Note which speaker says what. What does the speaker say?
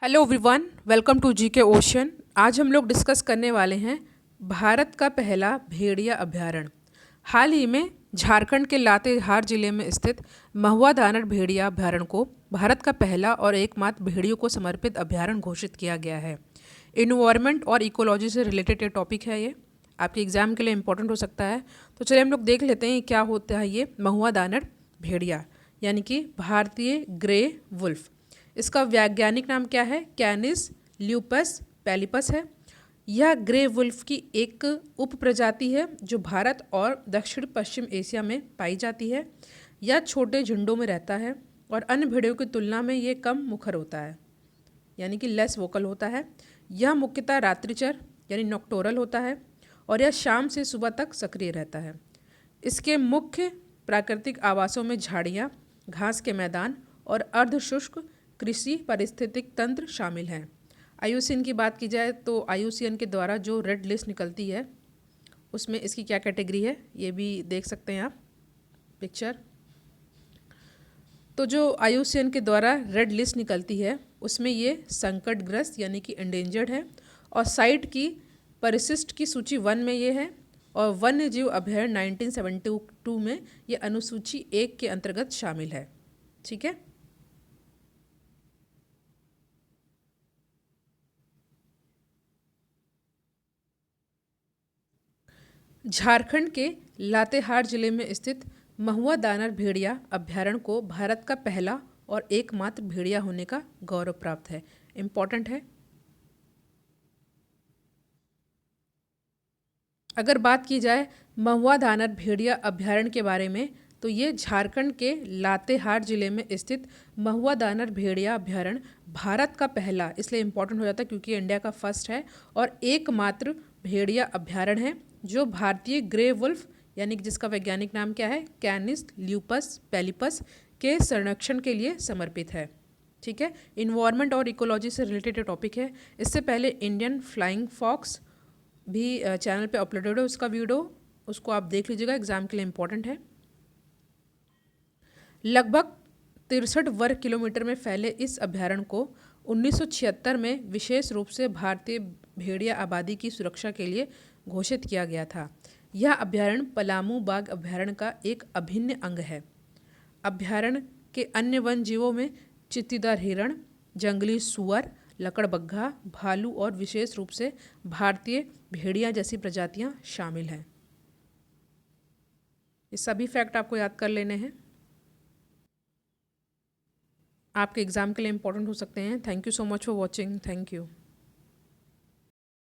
Speaker 1: Hello everyone, welcome to GK Ocean. आज हम लोग डिस्कस करने वाले हैं भारत का पहला भेड़िया अभयारण्य। हाल ही में झारखंड के लातेहार जिले में स्थित महुआ दानर भेड़िया अभयारण्य को भारत का पहला और एकमात्र भेड़ियों को समर्पित अभयारण्य घोषित किया गया है। इन्वायरमेंट और इकोलॉजी से रिलेटेड ये टॉपिक है। ये आपके एग्जाम के लिए इम्पोर्टेंट हो सकता है। तो चलिए हम लोग देख लेते हैं क्या होता है ये महुआ दानर भेड़िया, यानी कि भारतीय ग्रे वुल्फ। इसका वैज्ञानिक नाम क्या है? कैनिस ल्यूपस पैलिपस है। यह ग्रे वुल्फ की एक उप प्रजाति है जो भारत और दक्षिण पश्चिम एशिया में पाई जाती है। यह छोटे झुंडों में रहता है और अन्य भेड़ियों की तुलना में ये कम मुखर होता है, यानी कि लेस वोकल होता है। यह मुख्यतः रात्रिचर यानी नॉक्टोरल होता है और यह शाम से सुबह तक सक्रिय रहता है। इसके मुख्य प्राकृतिक आवासों में झाड़ियाँ, घास के मैदान और अर्धशुष्क कृषि पारिस्थितिक तंत्र शामिल हैं। आईयूसीएन की बात की जाए तो आईयूसीएन के द्वारा जो रेड लिस्ट निकलती है उसमें इसकी क्या कैटेगरी है ये भी देख सकते हैं आप पिक्चर। तो जो आईयूसीएन के द्वारा रेड लिस्ट निकलती है उसमें ये संकटग्रस्त यानी कि एंडेंजर्ड है और साइट की परिशिष्ट की सूची 1 में ये है और वन्य जीव अभयारण्य 1972 में ये अनुसूची 1 के अंतर्गत शामिल है। ठीक है। झारखंड के लातेहार जिले में स्थित महुआ दानर भेड़िया अभयारण्य को भारत का पहला और एकमात्र भेड़िया होने का गौरव प्राप्त है। इम्पॉर्टेंट है। अगर बात की जाए महुआ दानर भेड़िया अभयारण्य के बारे में तो ये झारखंड के लातेहार जिले में स्थित महुआ दानर भेड़िया अभयारण्य भारत का पहला इसलिए इम्पोर्टेंट हो जाता है क्योंकि इंडिया का फर्स्ट है और एकमात्र भेड़िया अभयारण्य है जो भारतीय ग्रे वुल्फ यानी कि जिसका वैज्ञानिक नाम क्या है? कैनिस ल्यूपस पैलिपस के संरक्षण के लिए समर्पित है। ठीक है। इन्वायरमेंट और इकोलॉजी से रिलेटेड टॉपिक है। इससे पहले इंडियन फ्लाइंग फॉक्स भी चैनल पे अपलोडेड है, उसका वीडियो उसको आप देख लीजिएगा, एग्जाम के लिए इम्पोर्टेंट है। लगभग 63 वर्ग किलोमीटर में फैले इस अभयारण्य को 1976 में विशेष रूप से भारतीय भेड़िया आबादी की सुरक्षा के लिए घोषित किया गया था। यह अभयारण्य पलामू बाघ अभयारण्य का एक अभिन्न अंग है। अभयारण्य के अन्य वन जीवों में चित्तीदार हिरण, जंगली सुअर, लकड़बग्घा, भालू और विशेष रूप से भारतीय भेड़िया जैसी प्रजातियां शामिल हैं। ये सभी फैक्ट आपको याद कर लेने हैं, आपके एग्जाम के लिए इम्पोर्टेंट हो सकते हैं। Thank you so much for watching. Thank you.